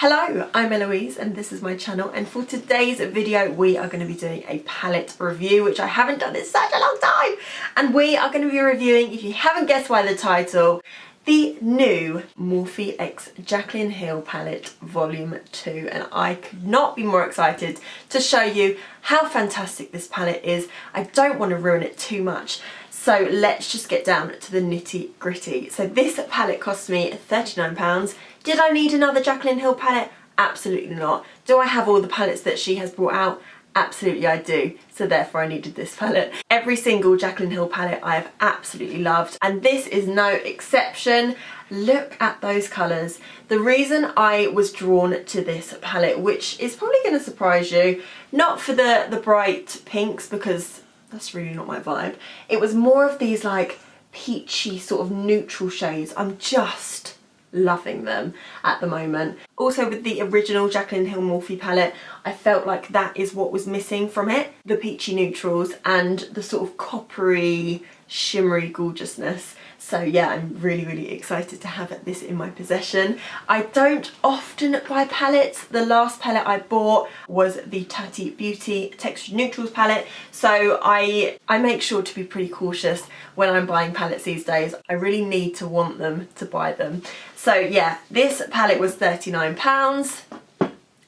Hello, I'm Eloise and this is my channel, and for today's video we are going to be doing a palette review, which I haven't done in such a long time, and we are going to be reviewing, if you haven't guessed by the title, the new Morphe x Jaclyn Hill palette volume 2, and I could not be more excited to show you how fantastic this palette is. I don't want to ruin it too much, so let's just get down to the nitty gritty. So this palette cost me £39. Did I need another Jaclyn Hill palette? Absolutely not. Do I have all the palettes that she has brought out? Absolutely I do, so therefore I needed this palette. Every single Jaclyn Hill palette I have absolutely loved, and this is no exception. Look at those colours. The reason I was drawn to this palette, which is probably going to surprise you, not for the bright pinks, because that's really not my vibe. It was more of these like peachy sort of neutral shades. I'm just loving them at the moment. Also with the original Jaclyn Hill Morphe palette, I felt like that is what was missing from it. The peachy neutrals and the sort of coppery, shimmery gorgeousness. So yeah, I'm really excited to have this in my possession. I don't often buy palettes. The last palette I bought was the Tati Beauty Textured Neutrals palette. So I make sure to be pretty cautious when I'm buying palettes these days. I really need to want them to buy them. So yeah, this palette was £39.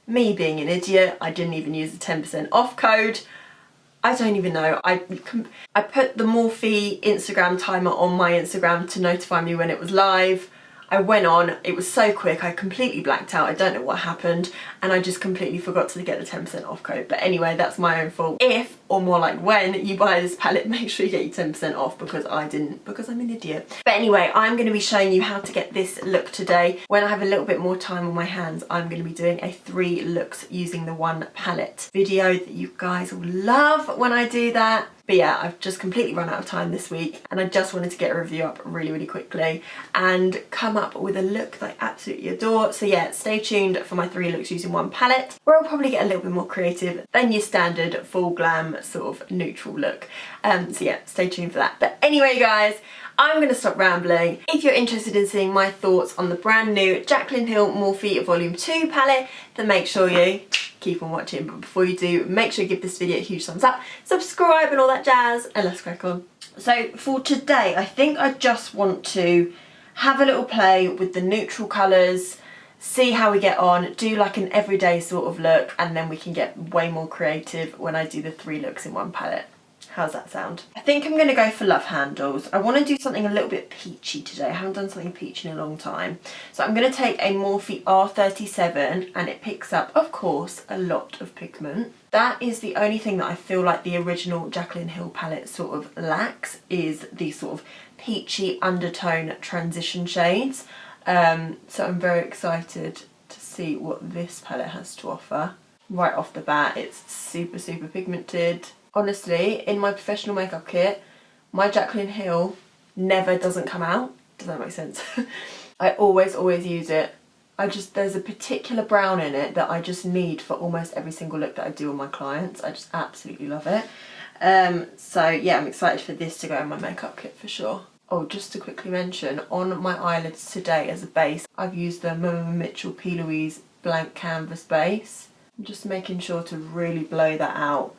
Me being an idiot, I didn't even use the 10% off code. I don't even know. I put the Morphe Instagram timer on my Instagram to notify me when it was live. I went on, it was so quick, I completely blacked out, I don't know what happened, and I just completely forgot to get the 10% off code. But anyway, that's my own fault. If, or more like when, you buy this palette, make sure you get your 10% off, because I didn't, because I'm an idiot. But anyway, I'm going to be showing you how to get this look today. When I have a little bit more time on my hands, I'm going to be doing a 3 looks using the one palette video that you guys will love when I do that. But yeah, I've just completely run out of time this week, and I just wanted to get a review up really quickly and come up with a look that I absolutely adore. So yeah, stay tuned for my 3 looks using one palette, where I'll probably get a little bit more creative than your standard full glam sort of neutral look. So yeah, stay tuned for that. But anyway guys, I'm going to stop rambling. If you're interested in seeing my thoughts on the brand new Jaclyn Hill Morphe Volume 2 palette, then make sure you keep on watching. But before you do, make sure you give this video a huge thumbs up, subscribe and all that jazz, and let's crack on. So for today, I think I just want to have a little play with the neutral colours, see how we get on, do like an everyday sort of look, and then we can get way more creative when I do the 3 looks in one palette. How's that sound? I think I'm going to go for love handles. I want to do something a little bit peachy today. I haven't done something peachy in a long time. So I'm going to take a Morphe R37, and it picks up, of course, a lot of pigment. That is the only thing that I feel like the original Jaclyn Hill palette sort of lacks, is the sort of peachy undertone transition shades. So I'm very excited to see what this palette has to offer. Right off the bat, it's super pigmented. Honestly, in my professional makeup kit, my Jaclyn Hill never doesn't come out. Does that make sense? I always use it. There's a particular brown in it that I just need for almost every single look that I do on my clients. I just absolutely love it. So yeah, I'm excited for this to go in my makeup kit for sure. Oh, just to quickly mention, on my eyelids today as a base, I've used the Mama Mitchell P. Louise blank canvas base. I'm just making sure to really blow that out.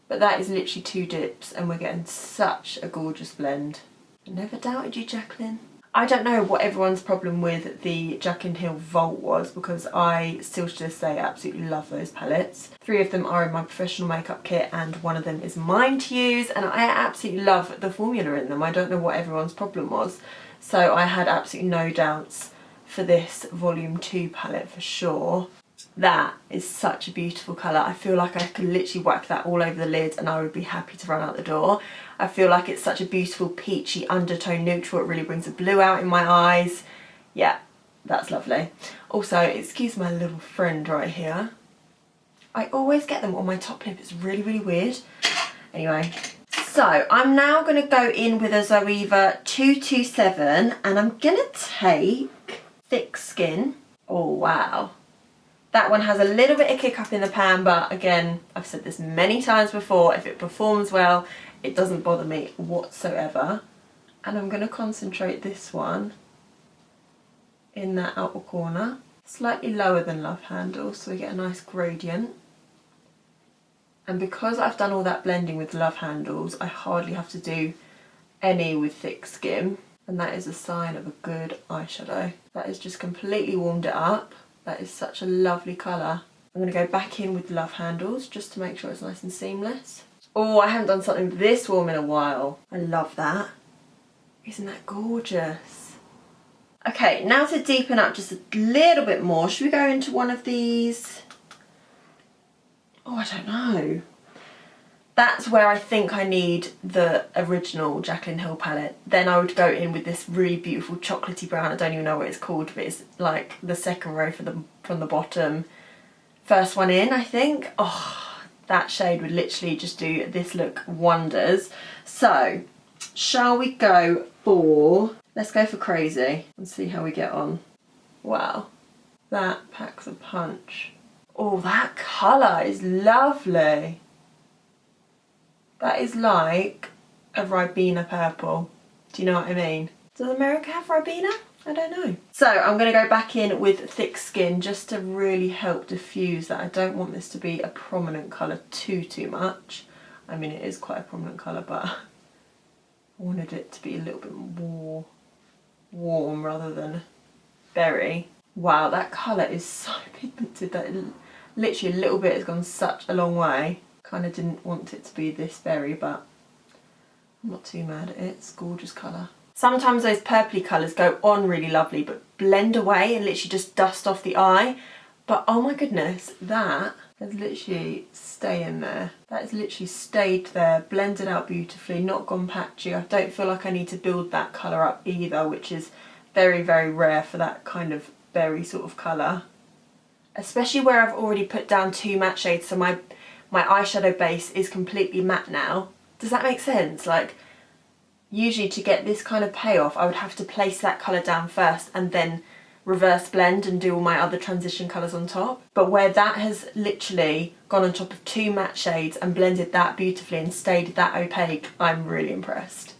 But that is literally 2 dips, and we're getting such a gorgeous blend. I never doubted you, Jaclyn. I don't know what everyone's problem with the Jaclyn Hill Vault was, because I still to this day absolutely love those palettes. 3 of them are in my professional makeup kit, and 1 of them is mine to use, and I absolutely love the formula in them. I don't know what everyone's problem was. So I had absolutely no doubts for this Volume 2 palette for sure. That is such a beautiful colour. I feel like I could literally whack that all over the lid and I would be happy to run out the door. I feel like it's such a beautiful peachy undertone neutral. It really brings the blue out in my eyes. Yeah, that's lovely. Also, excuse my little friend right here. I always get them on my top lip. It's really weird. Anyway, so I'm now going to go in with a Zoeva 227, and I'm going to take Thick Skin. Oh, wow. That one has a little bit of kick up in the pan, but again, I've said this many times before, if it performs well, it doesn't bother me whatsoever. And I'm going to concentrate this one in that outer corner. Slightly lower than Love Handle, so we get a nice gradient. And because I've done all that blending with Love Handles, I hardly have to do any with Thick Skin. And that is a sign of a good eyeshadow. That has just completely warmed it up. That is such a lovely colour. I'm going to go back in with Love Handles just to make sure it's nice and seamless. Oh, I haven't done something this warm in a while. I love that. Isn't that gorgeous? Okay, now to deepen up just a little bit more, should we go into one of these? Oh, I don't know. That's where I think I need the original Jaclyn Hill palette. Then I would go in with this really beautiful chocolatey brown. I don't even know what it's called, but it's like the second row from the bottom. First one in, I think. Oh, that shade would literally just do this look wonders. So, shall we go for... Let's go for Crazy and see how we get on. Wow, that packs a punch. Oh, that colour is lovely. That is like a Ribena purple. Do you know what I mean? Does America have Ribena? I don't know. So I'm going to go back in with Thick Skin just to really help diffuse that. I don't want this to be a prominent colour too much. I mean, it is quite a prominent colour, but I wanted it to be a little bit more warm rather than berry. Wow, that colour is so pigmented that literally a little bit has gone such a long way. Kind of didn't want it to be this berry, but I'm not too mad at it. It's a gorgeous colour. Sometimes those purpley colours go on really lovely but blend away and literally just dust off the eye. But oh my goodness, that has literally stayed in there. That has literally stayed there, blended out beautifully, not gone patchy. I don't feel like I need to build that colour up either, which is very, very rare for that kind of berry sort of colour. Especially where I've already put down 2 matte shades, so my eyeshadow base is completely matte now. Does that make sense? Like, usually to get this kind of payoff, I would have to place that colour down first and then reverse blend and do all my other transition colours on top. But where that has literally gone on top of 2 matte shades and blended that beautifully and stayed that opaque, I'm really impressed.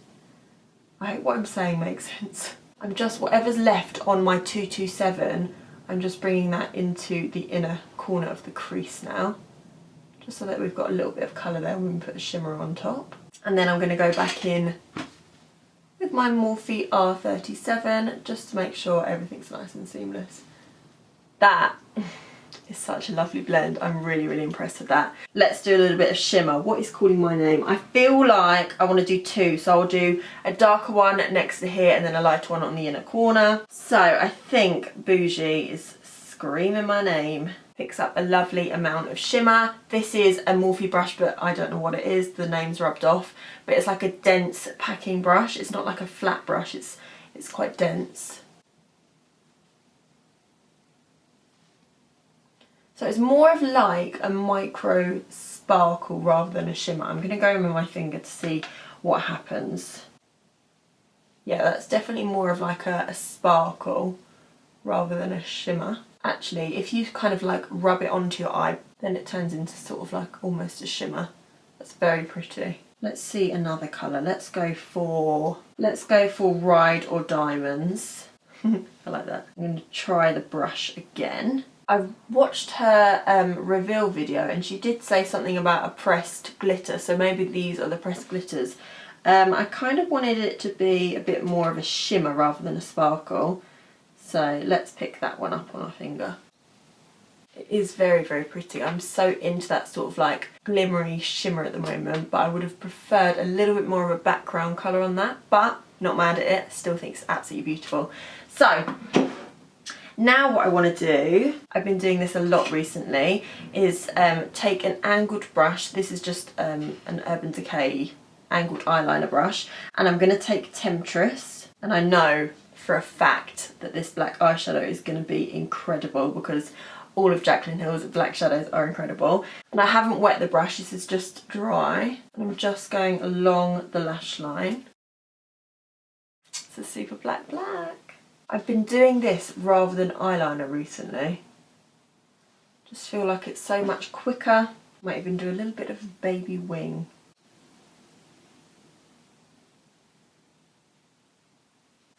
I hope what I'm saying makes sense. I'm just, whatever's left on my 227, I'm just bringing that into the inner corner of the crease now. Just so that we've got a little bit of colour there when we put a shimmer on top. And then I'm going to go back in with my Morphe R37 just to make sure everything's nice and seamless. That is such a lovely blend. I'm really, really impressed with that. Let's do a little bit of shimmer. What is calling my name? I feel like I want to do 2, so I'll do a darker one next to here and then a lighter one on the inner corner. So I think Bougie is screaming my name. Picks up a lovely amount of shimmer. This is a Morphe brush, but I don't know what it is. The name's rubbed off, but it's like a dense packing brush. It's not like a flat brush. It's quite dense. So it's more of like a micro sparkle rather than a shimmer. I'm going to go in with my finger to see what happens. Yeah, that's definitely more of like a sparkle rather than a shimmer. Actually, if you kind of like rub it onto your eye, then it turns into sort of like almost a shimmer. That's very pretty. Let's see another colour. Let's go for Ride or Diamonds. I like that. I'm going to try the brush again. I watched her reveal video and she did say something about a pressed glitter, so maybe these are the pressed glitters. I kind of wanted it to be a bit more of a shimmer rather than a sparkle. So let's pick that one up on our finger. It is very, very pretty. I'm so into that sort of like glimmery shimmer at the moment, but I would have preferred a little bit more of a background colour on that, but not mad at it. Still think it's absolutely beautiful. So now what I want to do, I've been doing this a lot recently, is take an angled brush. This is just an Urban Decay angled eyeliner brush, and I'm going to take Temptress, and I know for a fact that this black eyeshadow is going to be incredible because all of Jaclyn Hill's black shadows are incredible. And I haven't wet the brush, this is just dry. And I'm just going along the lash line. It's a super black. I've been doing this rather than eyeliner recently. Just feel like it's so much quicker. Might even do a little bit of baby wing.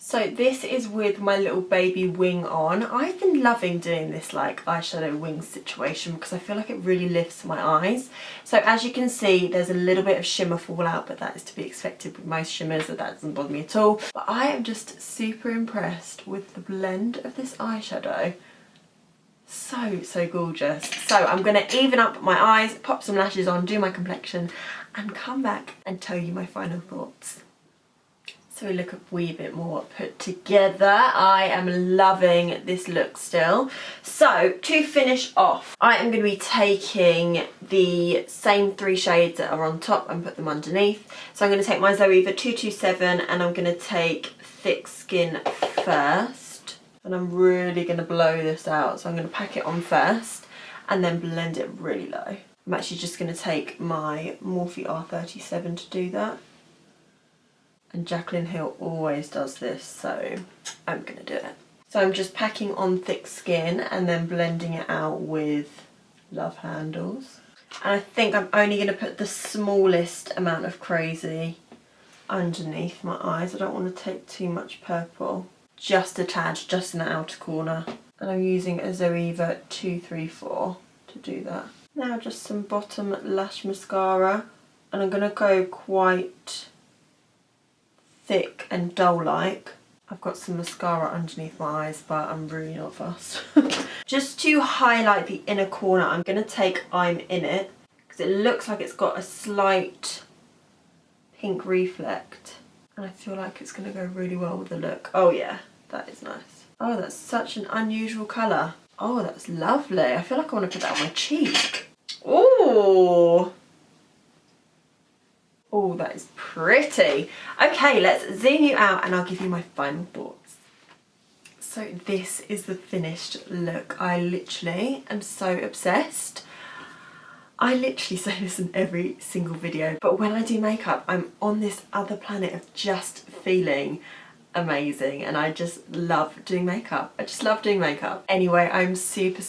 So this is with my little baby wing on. I've been loving doing this like eyeshadow wing situation because I feel like it really lifts my eyes. So as you can see, there's a little bit of shimmer fallout, but that is to be expected with most shimmers, so that doesn't bother me at all. But I am just super impressed with the blend of this eyeshadow. So gorgeous. So I'm going to even up my eyes, pop some lashes on, do my complexion, and come back and tell you my final thoughts. So we look a wee bit more put together. I am loving this look still. So to finish off, I am going to be taking the same 3 shades that are on top and put them underneath. So I'm going to take my Zoeva 227 and I'm going to take Thick Skin first. And I'm really going to blow this out. So I'm going to pack it on first and then blend it really low. I'm actually just going to take my Morphe R37 to do that. And Jaclyn Hill always does this, so I'm going to do it. So I'm just packing on Thick Skin and then blending it out with Love Handles. And I think I'm only going to put the smallest amount of Crazy underneath my eyes. I don't want to take too much purple. Just a tad, just in the outer corner. And I'm using a Zoeva 234 to do that. Now just some bottom lash mascara. And I'm going to go quite thick and dull-like. I've got some mascara underneath my eyes, but I'm really not fussed. Just to highlight the inner corner, I'm going to take I'm In It, because it looks like it's got a slight pink reflect. And I feel like it's going to go really well with the look. Oh yeah, that is nice. Oh, that's such an unusual colour. Oh, that's lovely. I feel like I want to put that on my cheek. Ooh. Oh, that is pretty. Okay, let's zoom you out and I'll give you my final thoughts. So this is the finished look. I literally am so obsessed. I literally say this in every single video, but when I do makeup, I'm on this other planet of just feeling amazing, and I just love doing makeup. I just love doing makeup. Anyway, I'm super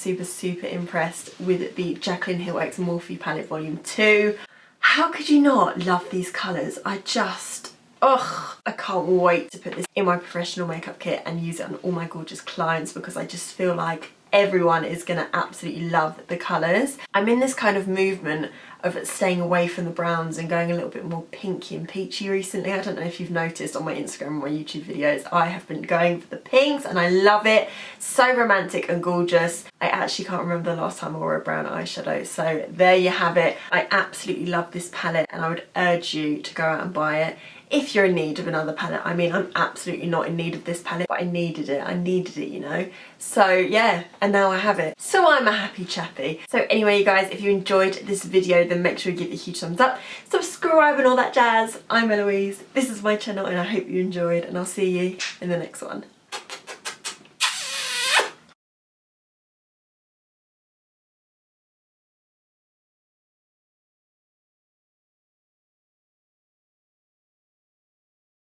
impressed with the Jaclyn Hill X Morphe palette volume 2. How could you not love these colours? I can't wait to put this in my professional makeup kit and use it on all my gorgeous clients, because I just feel like everyone is going to absolutely love the colours. I'm in this kind of movement of staying away from the browns and going a little bit more pinky and peachy recently. I don't know if you've noticed on my Instagram and my YouTube videos, I have been going for the pinks and I love it. So romantic and gorgeous. I actually can't remember the last time I wore a brown eyeshadow, so there you have it. I absolutely love this palette and I would urge you to go out and buy it if you're in need of another palette. I mean, I'm absolutely not in need of this palette, but I needed it, you know. So yeah, and now I have it. So I'm a happy chappy. So anyway, you guys, if you enjoyed this video, then make sure you give it a huge thumbs up, subscribe and all that jazz. I'm Eloise, this is my channel and I hope you enjoyed, and I'll see you in the next one.